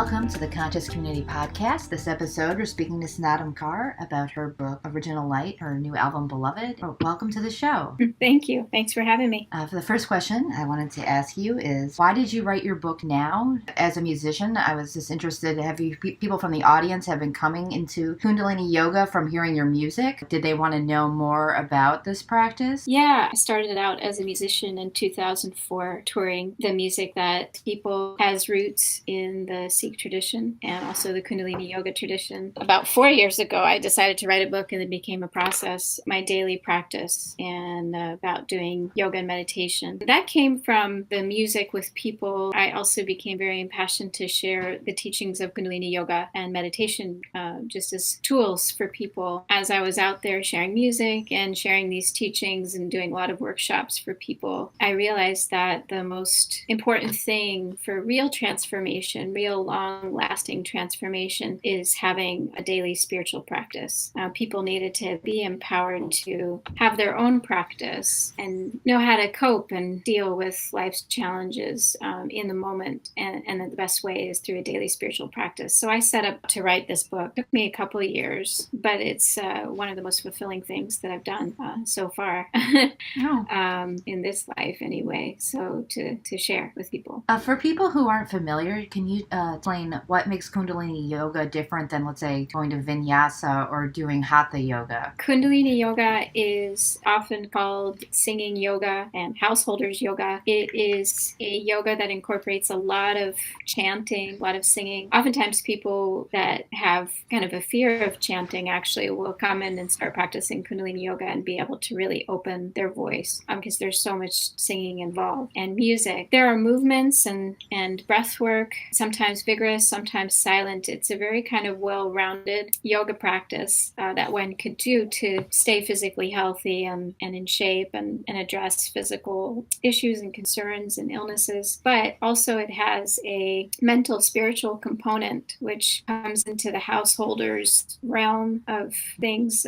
Welcome to the Conscious Community Podcast. This episode, we're speaking to Snatam Kaur about her book, Original Light, her new album, Beloved. Welcome to the show. Thank you. Thanks for having me. For the first question I wanted to ask you is, why did you write your book now? As a musician, I was just interested, have you people from the audience have been coming into Kundalini Yoga from hearing your music? Did they want to know more about this practice? Yeah, I started out as a musician in 2004, touring the music that people has roots in the Sikh tradition and also the Kundalini Yoga tradition. About 4 years ago, I decided to write a book, and it became a process, my daily practice, and about doing yoga and meditation. That came from the music with people. I also became very impassioned to share the teachings of Kundalini Yoga and meditation just as tools for people. As I was out there sharing music and sharing these teachings and doing a lot of workshops for people, I realized that the most important thing for real transformation, real long-lasting transformation, is having a daily spiritual practice. People needed to be empowered to have their own practice and know how to cope and deal with life's challenges in the moment. And the best way is through a daily spiritual practice. So I set up to write this book. It took me a couple of years, but it's one of the most fulfilling things that I've done so far in this life anyway. So to share with people. For people who aren't familiar, can you explain what makes Kundalini Yoga different than, let's say, going to Vinyasa or doing Hatha Yoga? Kundalini Yoga is often called singing yoga and householders yoga. It is a yoga that incorporates a lot of chanting, a lot of singing. Oftentimes people that have kind of a fear of chanting actually will come in and start practicing Kundalini Yoga and be able to really open their voice because there's so much singing involved and music. There are movements and breath work, sometimes vigorous, sometimes silent. It's a very kind of well-rounded yoga practice that one could do to stay physically healthy and in shape and address physical issues and concerns and illnesses. But also it has a mental, spiritual component, which comes into the householder's realm of things,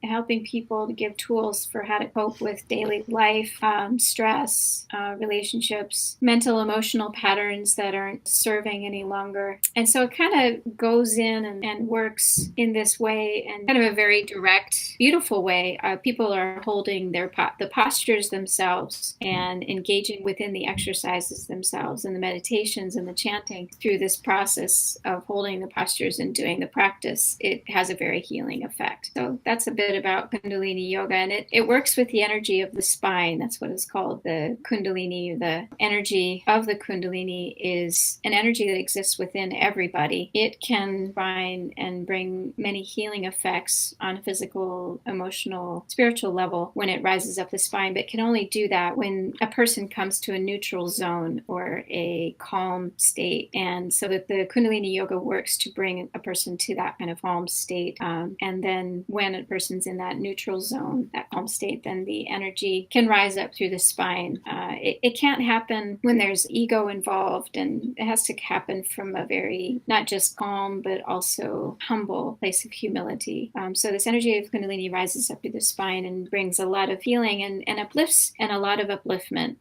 helping people to give tools for how to cope with daily life, stress, relationships, mental, emotional patterns that aren't serving any longer. And so it kind of goes in and works in this way, and kind of a very direct, beautiful way. People are holding the postures themselves and engaging within the exercises themselves and the meditations and the chanting through this process of holding the postures and doing the practice. It has a very healing effect. So that's a bit about Kundalini Yoga, and it works with the energy of the spine. That's what it's called. The Kundalini, the energy of the Kundalini, is an energy that exists within everybody. It can find and bring many healing effects on a physical, emotional, spiritual level when it rises up the spine, but can only do that when a person comes to a neutral zone or a calm state. And so that the Kundalini Yoga works to bring a person to that kind of calm state. And then when a person's in that neutral zone, that calm state, then the energy can rise up through the spine. It can't happen when there's ego involved, and it has to happen from a very, not just calm, but also humble place of humility. So this energy of Kundalini rises up through the spine and brings a lot of healing and uplifts and a lot of upliftment.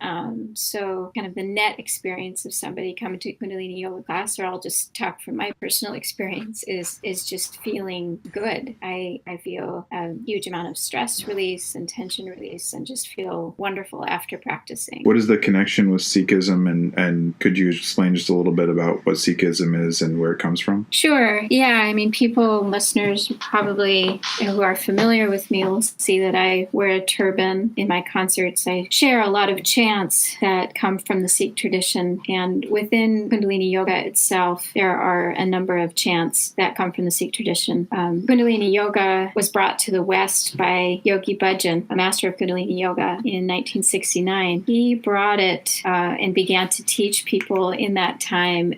So kind of the net experience of somebody coming to a Kundalini Yoga class, or I'll just talk from my personal experience, is just feeling good. I feel a huge amount of stress release and tension release and just feel wonderful after practicing. What is the connection with Sikhism, and could you explain just a little bit about what Sikhism is and where it comes from? Sure. Yeah. I mean, listeners probably who are familiar with me will see that I wear a turban in my concerts. I share a lot of chants that come from the Sikh tradition. And within Kundalini Yoga itself, there are a number of chants that come from the Sikh tradition. Kundalini Yoga was brought to the West by Yogi Bhajan, a master of Kundalini Yoga, in 1969. He brought it and began to teach people in that time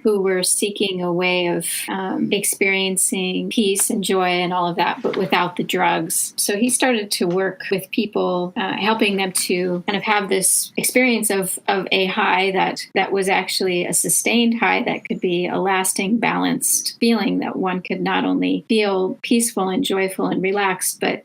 who were seeking a way of experiencing peace and joy and all of that, but without the drugs. So he started to work with people, helping them to kind of have this experience of a high that was actually a sustained high that could be a lasting, balanced feeling that one could not only feel peaceful and joyful and relaxed, but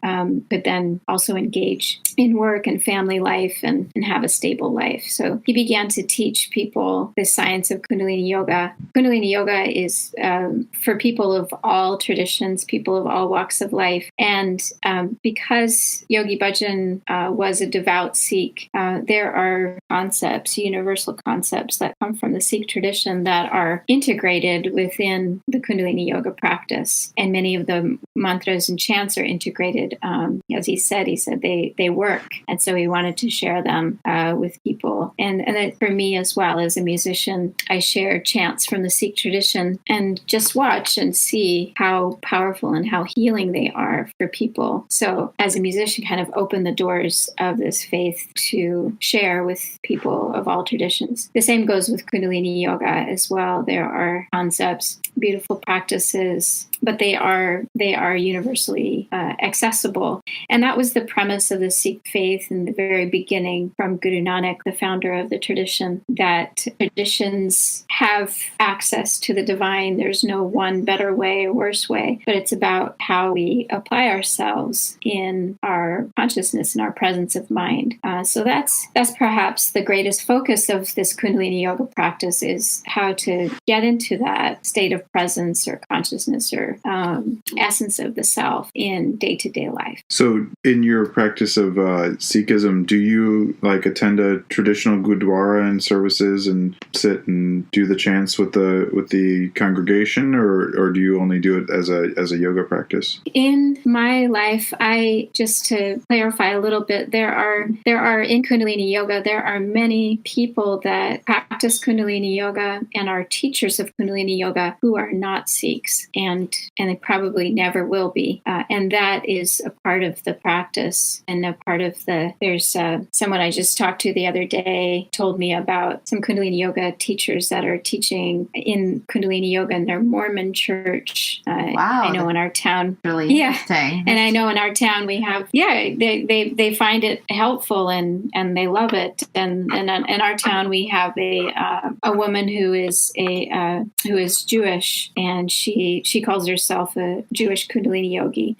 then also engage in work and family life and have a stable life. So he began to teach people the science of Kundalini Yoga yoga. Kundalini yoga is for people of all traditions, people of all walks of life. And because Yogi Bhajan was a devout Sikh, there are concepts, universal concepts that come from the Sikh tradition that are integrated within the Kundalini yoga practice. And many of the mantras and chants are integrated. As he said they work. And so he wanted to share them with people. And that for me as well, as a musician, I share chants from the Sikh tradition and just watch and see how powerful and how healing they are for people. So as a musician, kind of open the doors of this faith to share with people of all traditions. The same goes with Kundalini yoga as well. There are concepts, beautiful practices, but they are universally accessible. And that was the premise of the Sikh faith in the very beginning, from Guru Nanak, the founder of the tradition, that traditions have access to the divine. There's no one better way or worse way, but it's about how we apply ourselves in our consciousness and our presence of mind. So that's perhaps the greatest focus of this Kundalini yoga practice, is how to get into that state of presence or consciousness or essence of the self in day-to-day life. So in your practice of Sikhism, do you attend a traditional gurdwara and services and sit and do the chants with the congregation, or do you only do it as a yoga practice? In my life, just to clarify a little bit, there are in Kundalini yoga, there are many people that practice Kundalini yoga and are teachers of Kundalini yoga who are not Sikhs, and they probably never will be. And that is a part of the practice and a part of there's someone I just talked to the other day told me about some Kundalini yoga teachers that are teaching in Kundalini yoga in their Mormon church. Wow. I know in our town. Really interesting. And I know in our town we have, they find it helpful and they love it. And in our town we have a woman who is Jewish, and she calls herself a Jewish Kundalini yogi.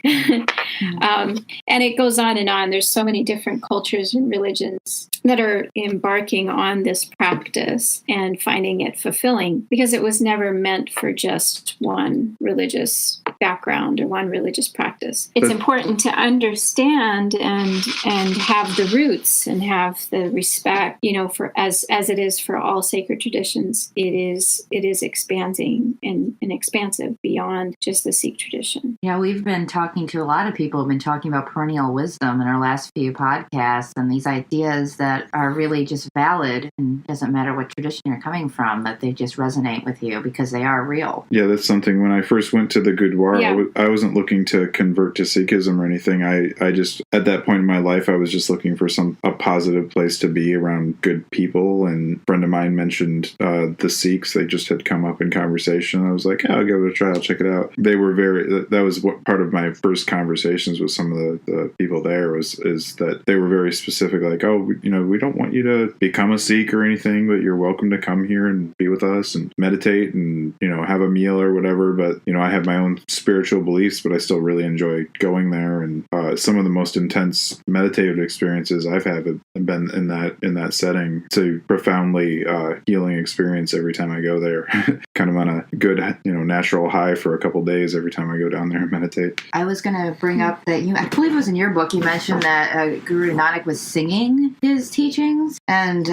And it goes on and on. There's so many different cultures and religions that are embarking on this practice and finding it fulfilling, because it was never meant for just one religious background or one religious practice. It's important to understand and have the roots and have the respect, for as it is for all sacred traditions. It is expanding and expansive beyond just the Sikh tradition. Yeah, we've been talking to a lot of people who've been talking about perennial wisdom in our last few podcasts, and these ideas that are really just valid, and it doesn't matter what tradition you're coming from, that they just resonate with you because they are real. Yeah, that's something. When I first went to the Gurdwara, I wasn't looking to convert to Sikhism or anything. I just, at that point in my life, I was just looking for a positive place to be around good people. And a friend of mine mentioned the Sikhs. They just had come up in conversation. I was like, I'll give it a try. I'll check it out. They were that was what part of my first conversations with some of the people there is that they were very specific, like, we don't want you to become a Sikh or anything, but you're welcome to come here and be with us and meditate and, have a meal or whatever. But, I have my own spiritual beliefs, but I still really enjoy going there. And some of the most intense meditative experiences I've had have been in that setting. It's a profoundly healing experience every time I go there. Kind of on a good, natural high for a couple days every time I go down there and meditate. I was going to bring up that I believe it was in your book, you mentioned that Guru Nanak was singing his teachings, and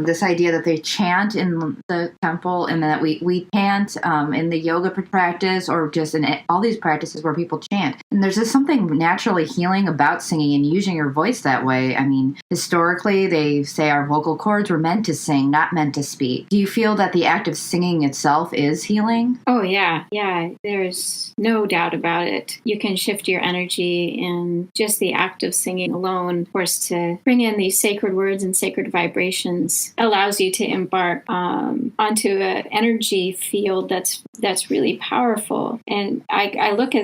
this idea that they chant in the temple, and that we chant in the yoga practice, or just in all these practices where people chant. And there's just something naturally healing about singing and using your voice that way. I mean, historically, they say our vocal cords were meant to sing, not meant to speak. Do you feel that the act of singing itself is healing? Oh, yeah. Yeah, there's no doubt about it. You can shift your energy, and just the act of singing alone, of course, to bring in these sacred words and sacred vibrations, allows you to embark onto an energy field that's really powerful. And I look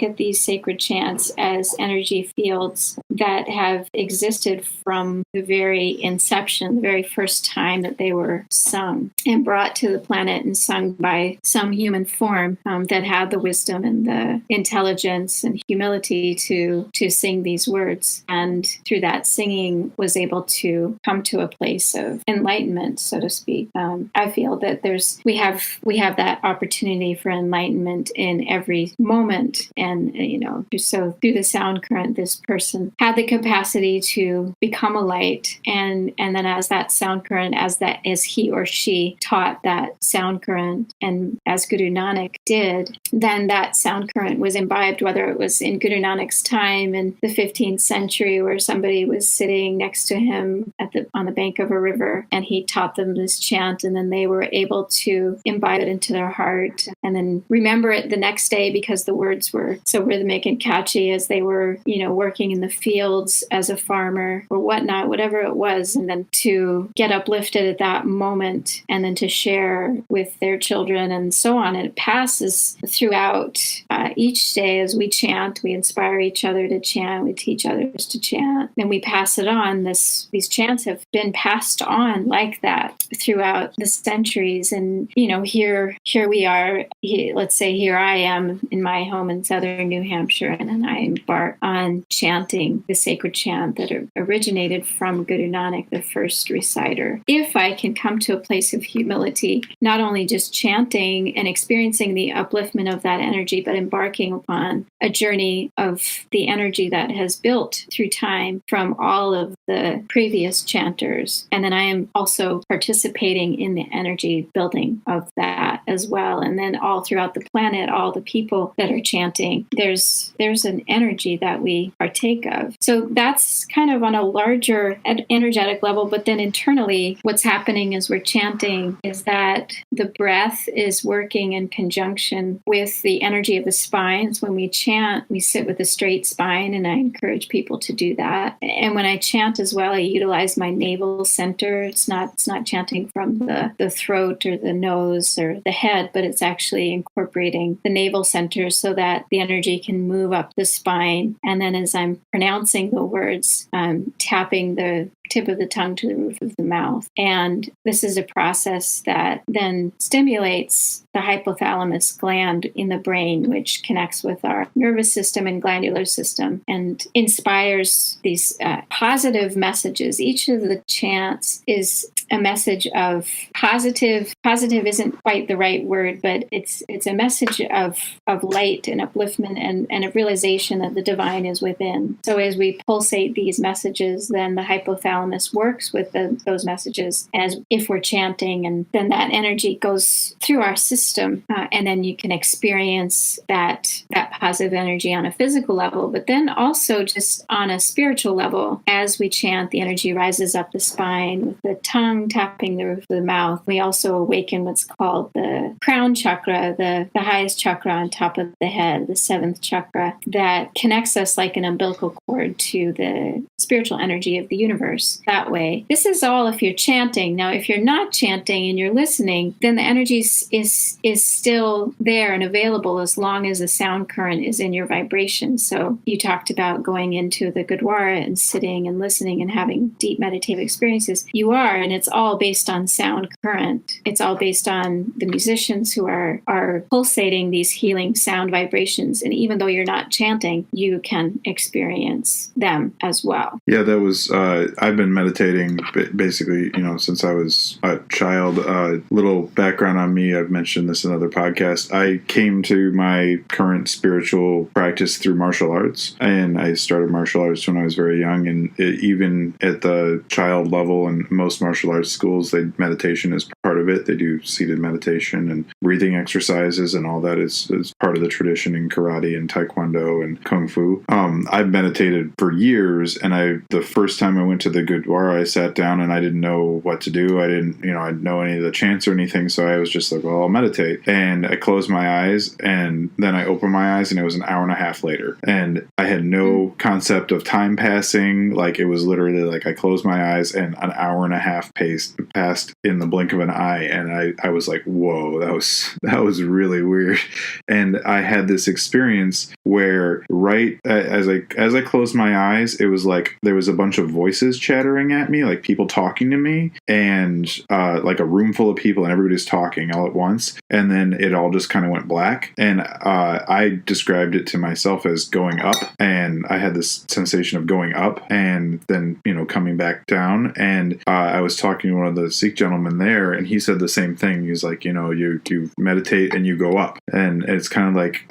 at these sacred chants as energy fields that have existed from the very inception, the very first time that they were sung and brought to the planet and sung by some human form that had the wisdom and the intelligence and humility to sing these words. And through that singing was able to come to a place of enlightenment, so to speak. I feel that we have that opportunity for enlightenment in every moment. And, so through the sound current, this person had the capacity to become a light. And then as that sound current, as he or she taught that sound current, and as Guru Nanak did, then that sound current was imbibed, whether it was in Guru Nanak's time in the 15th century, where somebody was sitting next to him on the bank of a river, and he taught them this chant, and then they were able to imbibe it into their heart and then remember it the next day because the words were so rhythmic and catchy as they were, working in the fields as a farmer or whatnot, whatever it was, and then to get uplifted at that moment and then to share with their children and so on. And it passes throughout each day as we chant. We inspire each other to chant. We teach others to chant. Then we pass it on. These chants have been passed on like that throughout the centuries. And, here we are. Let's say here I am in my home in southern New Hampshire, and then I embark on chanting the sacred chant that originated from Guru Nanak, the first reciter. If I can come to a place of humility, not only just chanting and experiencing the upliftment of that energy, but embarking upon a journey of the energy that has built through time from all of the previous chanters. And then I am also participating in the energy building of that as well. And then all throughout the planet, all the people that are chanting, there's an energy that we partake of. So that's kind of on a larger energetic level. But then internally, what's happening as we're chanting is that the breath is working in conjunction with the energy of the spine. So when we chant, we sit with a straight spine, and I encourage people to do that. And when I chant as well, I utilize my navel center. It's not chanting from the throat or the nose or the head, but it's actually incorporating the navel center so that the energy can move up the spine. And then as I'm pronouncing the words, I'm tapping the tip of the tongue to the roof of the mouth. And this is a process that then stimulates the hypothalamus gland in the brain, which connects with our nervous system and glandular system and inspires these positive messages. Each of the chants is a message of positive. Positive isn't quite the right word, but it's a message of light and upliftment and a realization that the divine is within. So as we pulsate these messages, then the hypothalamus works with those messages as if we're chanting, and then that energy goes through our system, and then you can experience that positive energy on a physical level, but then also just on a spiritual level. As we chant, the energy rises up the spine with the tongue tapping the roof of the mouth. We also awaken what's called the crown chakra, the highest chakra on top of the head, the seventh chakra, that connects us like an umbilical cord to the spiritual energy of the universe. That way, this is all if you're chanting. Now, if you're not chanting and you're listening, then the energy is still there and available as long as the sound current is in your vibration. So you talked about going into the Gurdwara and sitting and listening and having deep meditative experiences. You are, and it's all based on sound current. It's all based on the musicians who are pulsating these healing sound vibrations. And even though you're not chanting, you can experience them as well. Yeah, that was, I've been meditating basically, since I was a child. Little background on me, I've mentioned this in other podcasts. I came to my current spiritual practice through martial arts, and I started martial arts when I was very young. And even at the child level in most martial arts schools, meditation is part of it. They do seated meditation and breathing exercises, and all that is part of the tradition in karate and taekwondo and kung fu. I've meditated for years, and the first time I went to the Gurdwara, I sat down and I didn't know what to do. I didn't know any of the chants or anything, so I was just like, well, I'll meditate. And I closed my eyes, and then I opened my eyes, and it was an hour and a half later. And I had no concept of time passing. Like, it was literally like I closed my eyes, and an hour and a half passed in the blink of an eye. And I was like, whoa, that was really weird. And I had this experience where right as I closed my eyes, it was like there was a bunch of voices chattering at me, like people talking to me, and like a room full of people, and everybody's talking all at once. And then it all just kind of went black. And I described it to myself as going up, and I had this sensation of going up and then, coming back down. And I was talking to one of the Sikh gentlemen there, and he said the same thing. He was like, you meditate and you go up. And it's kind of like,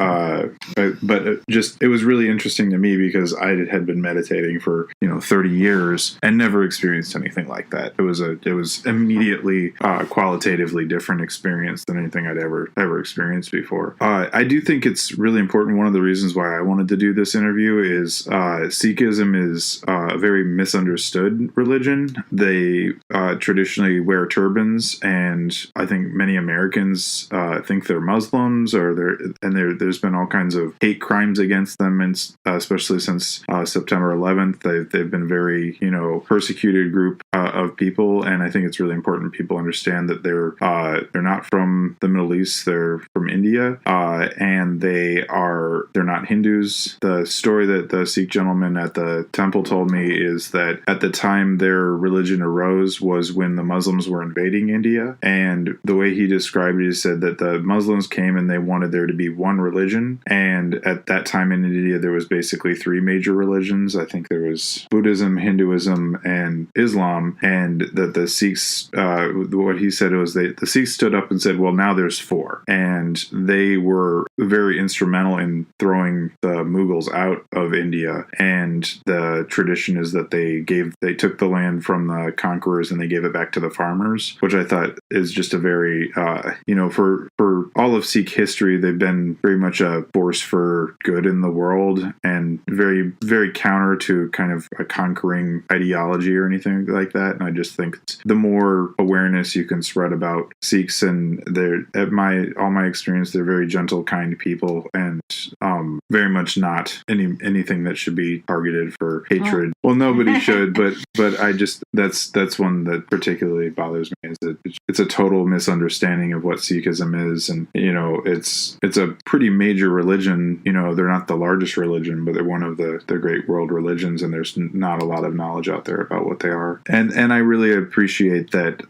but it was really interesting to me because I had been meditating for, 30 years and never experienced anything like that. It was immediately qualitatively different experience than anything I'd ever experienced before. I do think it's really important. One of the reasons why I wanted to do this interview is Sikhism is a very misunderstood religion. They traditionally wear turbans, and I think many Americans think they're Muslims, there's been all kinds of hate crimes against them, and especially since September 11th, they've been very persecuted group of people. And I think it's really important people understand that they're not from the Middle East, they're from India, and they're not Hindus. The story that the Sikh gentleman at the temple told me is that at the time their religion arose was when the Muslims were invading India. And the way he described it, he said that the Muslims came and they wanted there to be one religion. And at that time in India, there was basically three major religions. I think there was Buddhism, Hinduism, and Islam. And that the Sikhs, what he said was the Sikhs stood up and said, well, now there's four. And they were very instrumental in throwing the Mughals out of India. And the tradition is that they took the land from the conquerors and they gave it back to the farmers, which I thought is just a very, for all of Sikh history, they've been very much a force for good in the world and very, very counter to kind of a conquering ideology or anything like that. And I just think the more awareness you can spread about Sikhs, and all my experience, they're very gentle, kind people, and very much not anything that should be targeted for hatred. Well, nobody should, but I just that's one that particularly bothers me, is that it's a total misunderstanding of what Sikhism is. And it's a pretty major religion. They're not the largest religion, but they're one of the great world religions, and there's not a lot of knowledge out there about what they are. And I really appreciate that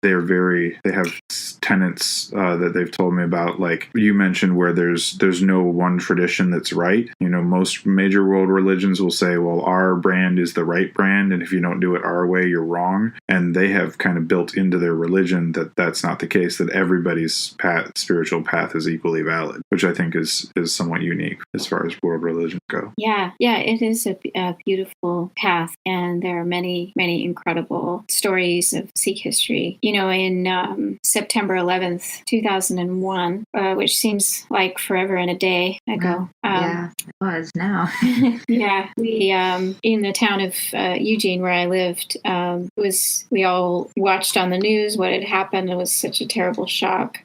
they have tenets that they've told me about, like you mentioned, where there's no one tradition that's right. Most major world religions will say, well, our brand is the right brand, and if you don't do it our way, you're wrong. And they have kind of built into their religion that that's not the case, that everybody's spiritual path is equally valid, which I think is somewhat unique as far as world religions go. Yeah, it is a beautiful path, and there are many, many incredible stories of Sikh history. In September 11th, 2001, which seems like forever and a day ago. Yeah, it was now. Yeah, we in the town of Eugene, where I lived, we all watched on the news what had happened. It was such a terrible shock.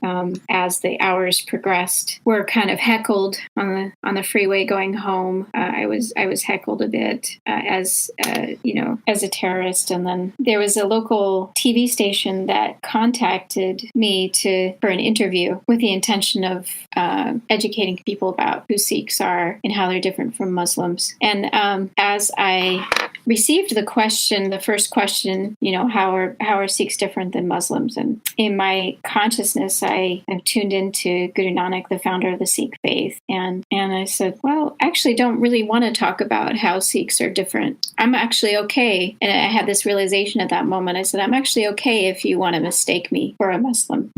As the hours progressed, we're kind of heckled on the freeway going home. I was heckled a bit as a terrorist, and then there was a local TV station that contacted me for an interview with the intention of educating people about who Sikhs are and how they're different from Muslims. And as I received the first question, how are Sikhs different than Muslims? And in my consciousness, I have tuned into Guru Nanak, the founder of the Sikh faith. And I said, well, I actually don't really want to talk about how Sikhs are different. I'm actually okay. And I had this realization at that moment. I said, I'm actually okay if you want to mistake me for a Muslim.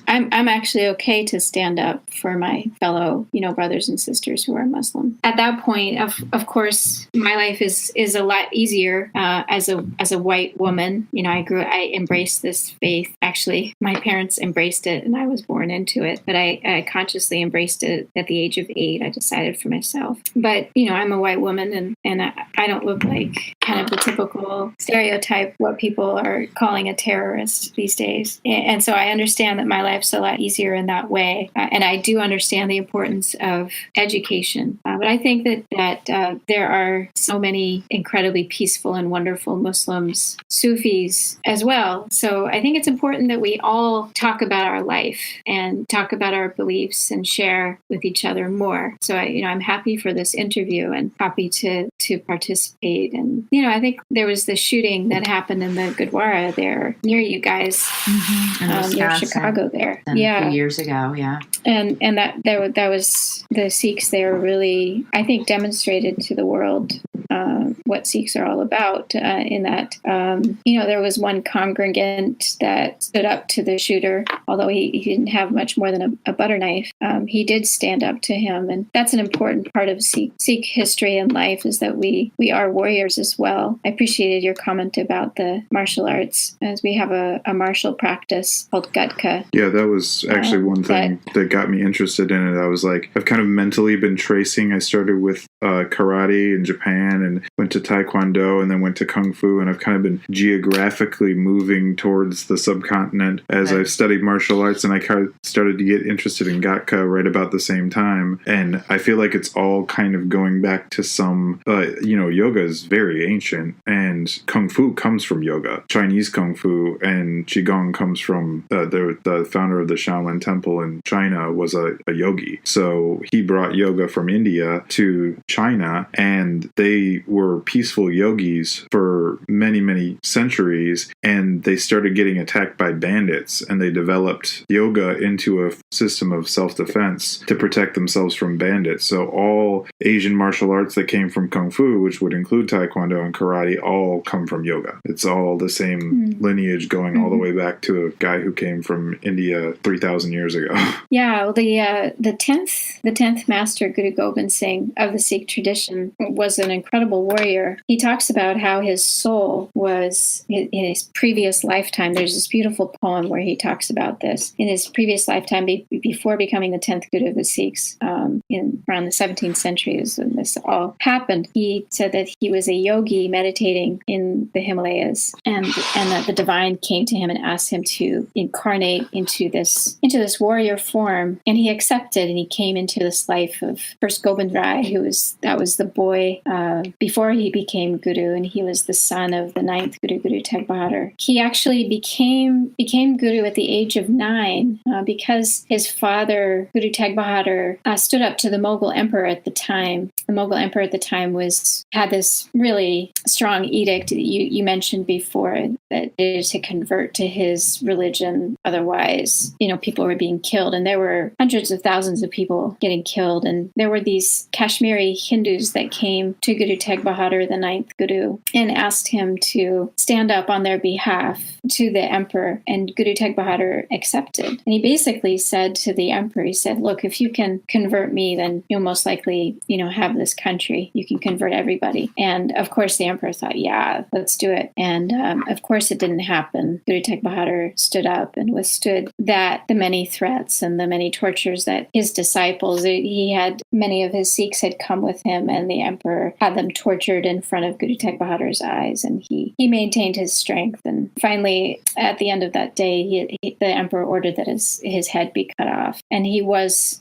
I'm actually okay to stand up for my fellow, brothers and sisters who are Muslim. At that point, of course, my life is a lot easier as a white woman. I embraced this faith. Actually, my parents embraced it, and I was born into it. But I consciously embraced it at the age of 8. I decided for myself. But I'm a white woman, and I don't look like kind of the typical stereotype what people are calling a terrorist these days. And so I understand that my life's a lot easier in that way. And I do understand the importance of education. But I think that there are so many incredible incredibly peaceful and wonderful Muslims, Sufis as well. So I think it's important that we all talk about our life and talk about our beliefs and share with each other more. So I'm happy for this interview and happy to participate. And I think there was the shooting that happened in the Gurdwara there near you guys, near Chicago there. A few years ago, yeah. And that was the Sikhs there really, I think, demonstrated to the world what Sikhs are all about, in that, there was one congregant that stood up to the shooter, although he didn't have much more than a butter knife. He did stand up to him. And that's an important part of Sikh history and life, is that we are warriors as well. I appreciated your comment about the martial arts, as we have a martial practice called Gatka. Yeah, that was actually one thing that got me interested in it. I was like, I've kind of mentally been tracing. I started with karate in Japan and went to Taekwondo and then went to Kung Fu, and I've kind of been geographically moving towards the subcontinent as I've studied martial arts, and I kind of started to get interested in Gatka right about the same time. And I feel like it's all kind of going back to some, yoga is very ancient, and Kung Fu comes from yoga. Chinese Kung Fu and Qigong comes from the founder of the Shaolin Temple in China was a yogi. So he brought yoga from India to China, and they were peaceful yogis for many, many centuries, and they started getting attacked by bandits, and they developed yoga into a system of self-defense to protect themselves from bandits. So all Asian martial arts that came from Kung Fu, which would include Taekwondo and karate, all come from yoga. It's all the same lineage going all the way back to a guy who came from India 3,000 years ago. Yeah, well, the 10th master, Guru Gobind Singh of the Sikh tradition, was an incredible warrior. He talks about how his soul was, in his previous lifetime, there's this beautiful poem where he talks about this. In his previous lifetime, before becoming the 10th Guru of the Sikhs, in around the 17th century is when this all happened, he said that he was a yogi meditating in the Himalayas, and that the divine came to him and asked him to incarnate into this warrior form, and he accepted, and he came into this life of first Gobind Rai, that was the boy before he became Guru, and he was the son of the 9th Guru, Guru Teg Bahadur. He actually became Guru at the age of 9 because his father, Guru Teg Bahadur, stood up to the Mughal emperor at the time. The Mughal emperor at the time had this really strong edict that you mentioned before, that needed to convert to his religion. Otherwise, people were being killed, and there were hundreds of thousands of people getting killed. And there were these Kashmiri Hindus that came to Guru Teg Bahadur, the 9th Guru, and asked him to stand up on their behalf to the emperor, and Guru Teg Bahadur accepted. And he basically said to the emperor, he said, look, if you can convert me, then you'll most likely, have this country. You can convert everybody. And of course, the emperor thought, yeah, let's do it. And of course, it didn't happen. Guru Teg Bahadur stood up and withstood the many threats and the many tortures that his disciples, many of his Sikhs had come with him, and the emperor had them tortured in front of Guru Teg Bahadur's eyes, and he maintained his strength. And finally, at the end of that day, the emperor ordered that his head be cut off, and he was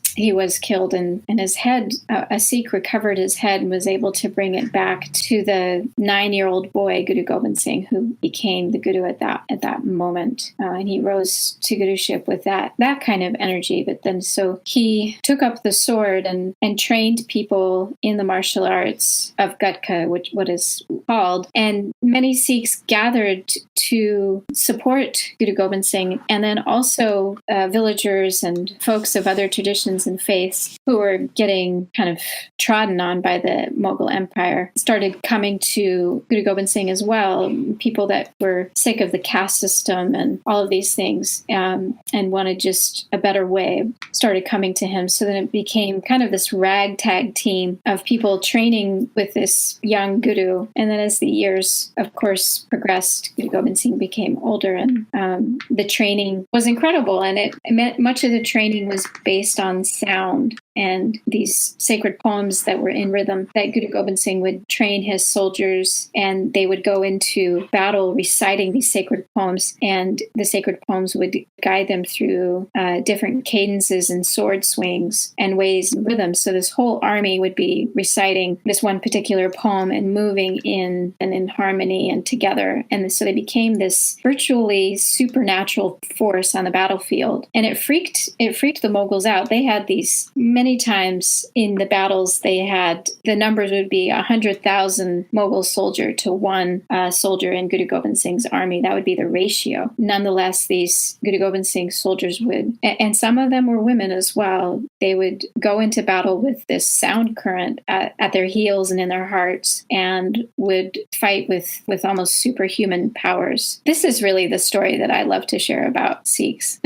killed, and his head, a Sikh recovered his head and was able to bring it back to the 9-year-old boy, Guru Gobind Singh, who became the Guru at that moment. And he rose to Guruship with that kind of energy. But then, so he took up the sword and trained people in the martial arts of Gatka, what is called. And many Sikhs gathered to support Guru Gobind Singh, and then also villagers and folks of other traditions and faiths who were getting kind of trodden on by the Mughal Empire started coming to Guru Gobind Singh as well. People that were sick of the caste system and all of these things, and wanted just a better way, started coming to him. So then it became kind of this ragtag team of people training with this young Guru. And then as the years, of course, progressed, Guru Gobind Singh became older, and the training was incredible. And it meant much of the training was based on sound. and these sacred poems that were in rhythm that Guru Gobind Singh would train his soldiers, and they would go into battle reciting these sacred poems, and the sacred poems would guide them through different cadences and sword swings and ways and rhythms. So this whole army would be reciting this one particular poem and moving in and in harmony and together. And so they became this virtually supernatural force on the battlefield. And it freaked the Mughals out. They had these many times in the battles. They had the numbers would be 100,000 Mughal soldier to one soldier in Guru Gobind Singh's army. That would be the ratio. Nonetheless, these Guru Gobind Singh soldiers would, and some of them were women as well, they would go into battle with this sound current at their heels and in their hearts, and would fight with almost superhuman powers. This is really the story that I love to share about Sikhs,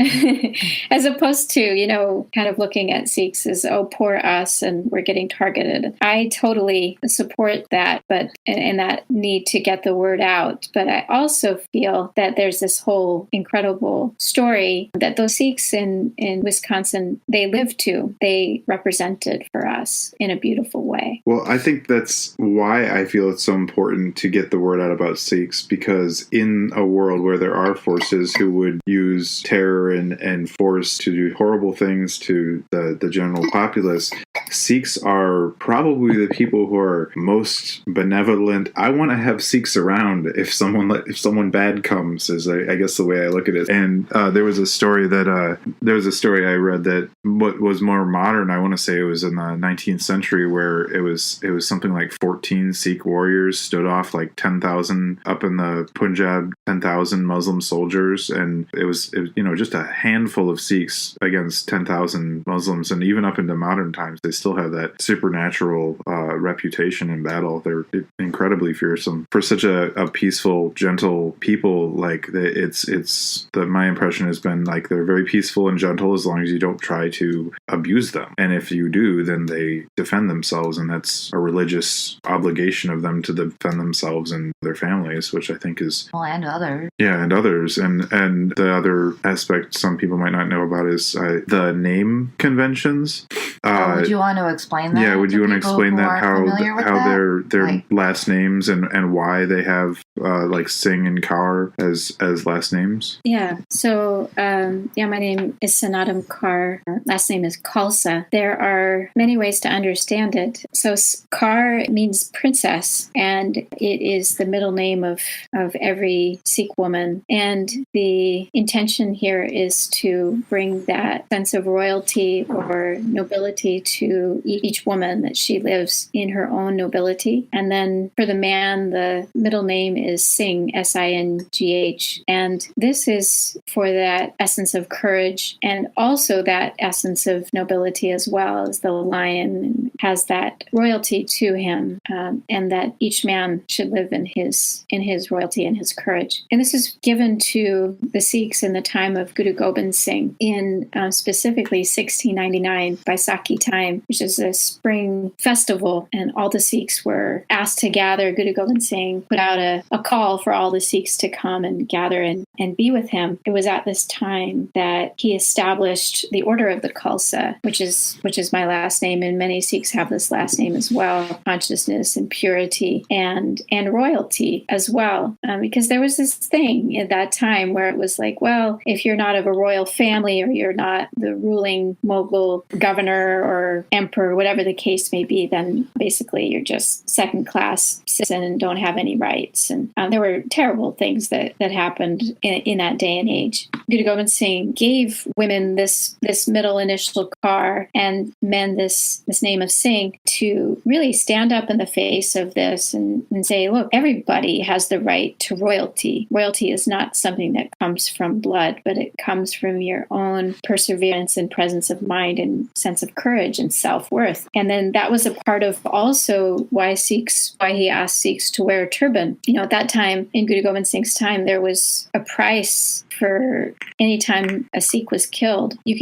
as opposed to, kind of looking at Sikhs as, oh, poor us, and we're getting targeted. I totally support that, and that need to get the word out. But I also feel that there's this whole incredible story that those Sikhs in Wisconsin, they lived to. They represented for us in a beautiful way. Well, I think that's why I feel it's so important to get the word out about Sikhs, because in a world where there are forces who would use terror and force to do horrible things to the general populace, Sikhs are probably the people who are most benevolent. I want to have Sikhs around if someone bad comes, is I guess the way I look at it. And there was a story I read that what was more modern. I want to say it was in the 19th century, where it was something like 14 Sikh warriors stood off like 10,000 up in the Punjab, 10,000 Muslim soldiers, and it was just a handful of Sikhs against 10,000 Muslims. And even up into modern times, they still have that supernatural reputation in battle. They're incredibly fearsome for such a peaceful, gentle people. Like my impression has been like they're very peaceful and gentle as long as you don't try to abuse them. And if you do, then they defend themselves, and that's a religious obligation of them to defend themselves and their families, which I think is and others. Yeah, and others, and the other aspect some people might not know about is the name conventions. Would you want to explain that? Yeah, would you want to explain that how their last names and why they have like Singh and Kaur as last names? Yeah. So my name is Snatam Kaur. Last name is Khalsa. There are many ways to understand it. So Kaur means princess, and it is the middle name of every Sikh woman. And the intention here is to bring that sense of royalty or nobility to each woman, that she lives in her own nobility. And then for the man, the middle name is Singh, S-I-N-G-H. And this is for that essence of courage, and also that essence of nobility as well, as the lion has that royalty to him, and that each man should live in his royalty and his courage. And this is given to the Sikhs in the time of Guru Gobind Singh in specifically 1699 Baisakhi time, which is a spring festival, and all the Sikhs were asked to gather. Guru Gobind Singh put out a call for all the Sikhs to come and gather and be with him. It was at this time that he established the order of the Khalsa, which is my last name, and many Sikhs have this last name as well, consciousness and purity and royalty as well, because there was this thing at that time where it was like, well, if you're not of a royal family, or you're not the ruling Mughal governor or emperor, whatever the case may be, then basically you're just second-class citizen and don't have any rights. And there were terrible things that happened in that day and age. Guru Gobind Singh gave women this middle initial Kaur, and men this name of Singh, to really stand up in the face of this and say, look, everybody has the right to royalty. Royalty is not something that comes from blood, but it comes from your own perseverance and presence of mind and sense of courage and self-worth. And then that was a part of also why he asked Sikhs to wear a turban. At that time, in Guru Gobind Singh's time, there was a price for anytime a Sikh was killed, you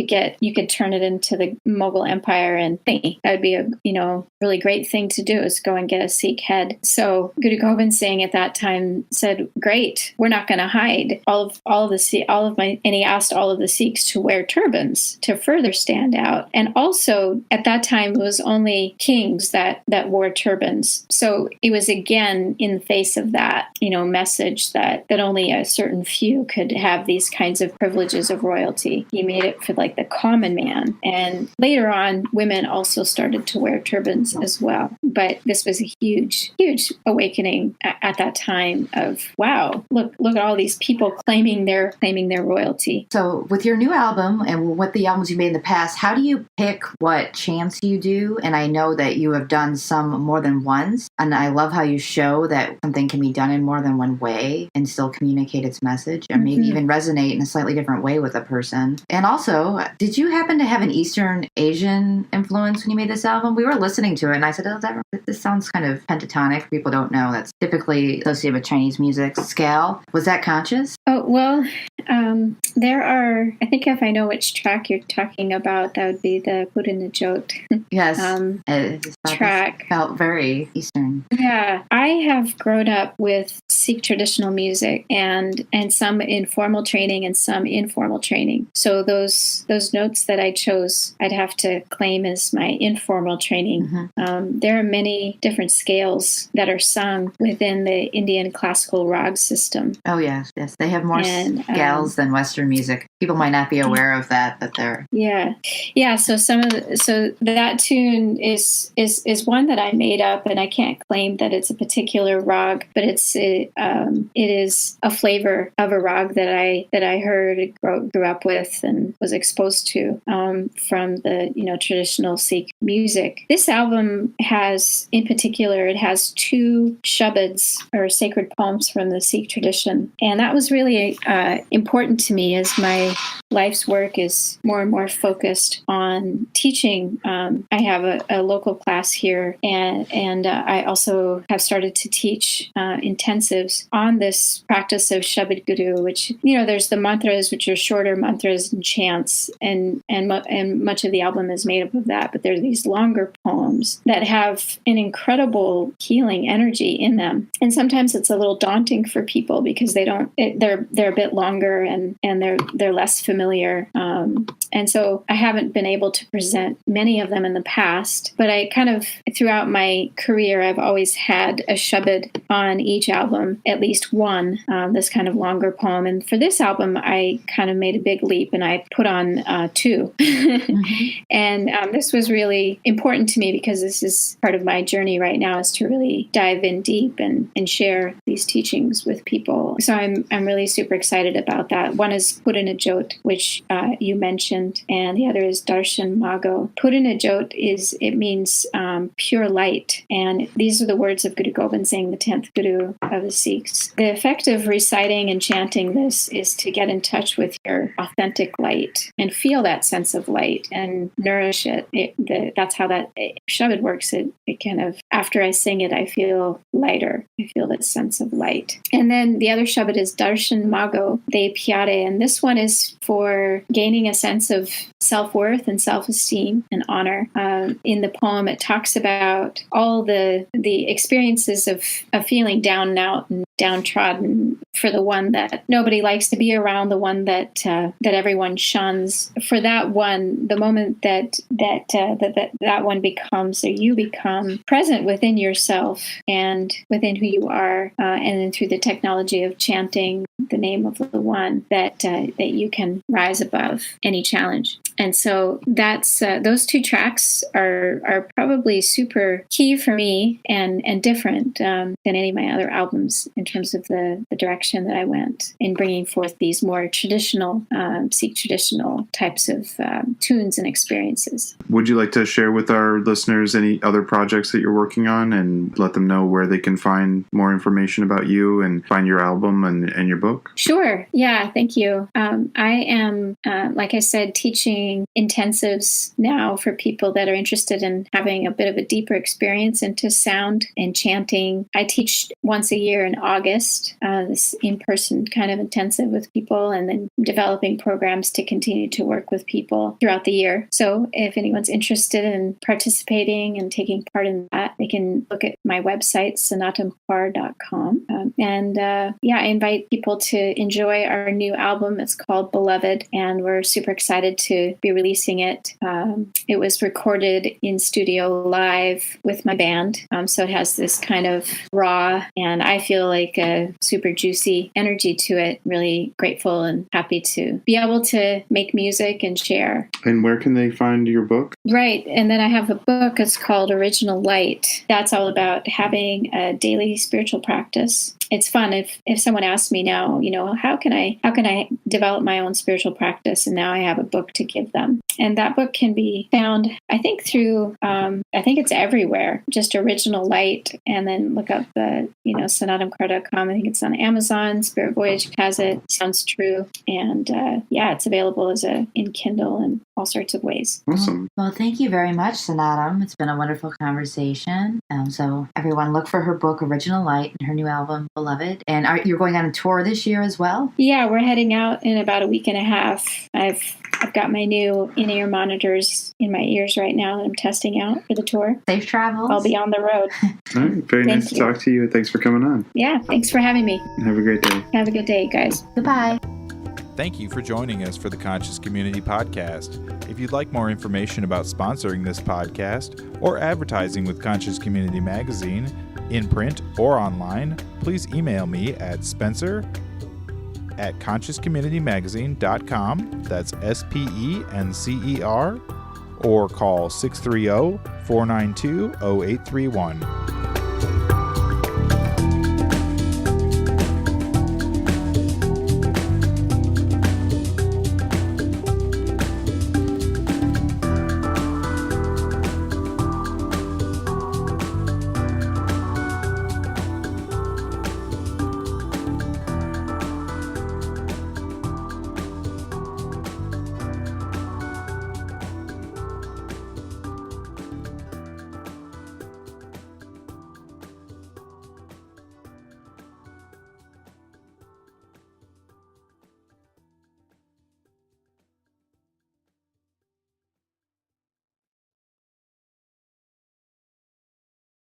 could turn it into the Mughal Empire, and that would be a really great thing to do, is go and get a Sikh head. So Guru Gobind Singh at that time said, "Great, we're not going to hide and he asked all of the Sikhs to wear turbans to further stand out. And also at that time it was only kings that wore turbans. So it was again in the face of that, message that only a certain few could have these kinds of privileges of royalty. He made it for like the common man. And later on, women also started to wear turbans as well. But this was a huge, huge awakening at that time of, wow, look at all these people claiming their royalty. So with your new album and with the albums you made in the past, how do you pick what chants you do? And I know that you have done some more than once. And I love how you show that something can be done in more than one way and still communicate its message, or maybe even resonate in a slightly different way with a person. And also, did you happen to have an Eastern Asian influence when you made this album? We were listening to it and I said, this sounds kind of pentatonic. People don't know that's typically associated with Chinese music scale. Was that conscious? Oh, well, there are, I think if I know which track you're talking about, that would be the Purana Yes. Track. Felt very Eastern. Yeah. I have grown up with Sikh traditional music and some informal training and some informal training. So those notes that I chose, I'd have to claim as my informal training. Mm-hmm. There are many different scales that are sung within the Indian classical rag system. Oh, yes. They have more scales than Western music. People might not be aware of that, but they're... Yeah. So so that tune is one that I made up, and I can't claim that it's a particular rag, but it is a flavor of a rag that I heard, grew up with, and was exposed to from the traditional Sikh music. This album has, in particular, it has 2 shabads, or sacred poems from the Sikh tradition, and that was really important to me as my life's work is more and more focused on teaching. I have a local class here, and I also have started to teach intensives on this practice of Shabad Guru, which, there's the mantras, which are shorter mantras and chants, and much of the album is made up of that, but there are these longer poems that have an incredible healing energy in them. And sometimes it's a little daunting for people because they're a bit longer and they're less familiar. And so I haven't been able to present many of them in the past, but I kind of, throughout my career, I've always had a shabad on each album, at least one, this kind of longer poem. And for this album, I kind of made a big leap and I put on 2. Mm-hmm. And this was really important to me because this is part of my journey right now, is to really dive in deep and share these teachings with people. So I'm really super excited about that. One is Purana Jot, which you mentioned, and the other is Darshan Mago. Purana Jot means pure light, and these are the words of Guru Gobind Singh, the 10th Guru of the Sikhs. The effect of reciting and chanting this is to get in touch with your authentic light and feel that sense of light and nourish it. That's how that shabad works. It kind of, after I sing it, I feel lighter. I feel this sense of light. And then the other shabad is Darshan Mago De Pyare, and this one is for gaining a sense of self-worth and self-esteem and honor. In the poem, it talks about all the experiences of feeling down and out and downtrodden, for the one that nobody likes to be around, the one that everyone shuns. For that one, the moment that one becomes, or you become present within yourself and within who you are, and then through the technology of chanting the name of the one, that you can rise above any challenge. And so that's those 2 tracks are probably super key for me and different than any of my other albums in terms of the direction that I went in bringing forth these more traditional, Sikh traditional types of tunes and experiences. Would you like to share with our listeners any other projects that you're working on and let them know where they can find more information about you and find your album and your book? Sure. Yeah. Thank you. I am, like I said, teaching doing intensives now for people that are interested in having a bit of a deeper experience into sound and chanting. I teach once a year in August, this in-person kind of intensive with people, and then developing programs to continue to work with people throughout the year. So if anyone's interested in participating and taking part in that, they can look at my website, snatamkaur.com. I invite people to enjoy our new album. It's called Beloved, and we're super excited to be releasing it. It was recorded in studio live with my band, so it has this kind of raw, and I feel like a super juicy energy to it. Really grateful and happy to be able to make music and share. And where can they find your book? Right, and then I have a book. It's called Original Light. That's all about having a daily spiritual practice. It's fun if someone asks me now, how can I develop my own spiritual practice? And now I have a book to give them. And that book can be found, I think, through, I think it's everywhere, just Original Light, and then look up the, snatamkaur.com. I think it's on Amazon. Spirit Voyage has it. Sounds True. And it's available in Kindle and all sorts of ways. Awesome. Well, thank you very much, Snatam. It's been a wonderful conversation. So everyone look for her book, Original Light, and her new album, Beloved. And you're going on a tour this year as well? Yeah, we're heading out in about a week and a half. I've got my new in-ear monitors in my ears right now that I'm testing out for the tour. Safe travels. I'll be on the road. All right. Very nice to talk to you. Thanks for coming on. Yeah, thanks for having me. Have a great day. Have a good day, guys. Goodbye. Thank you for joining us for the Conscious Community Podcast. If you'd like more information about sponsoring this podcast or advertising with Conscious Community Magazine, in print or online, please email me at spencer@consciouscommunitymagazine.com. That's SPENCER, or call 630-492-0831.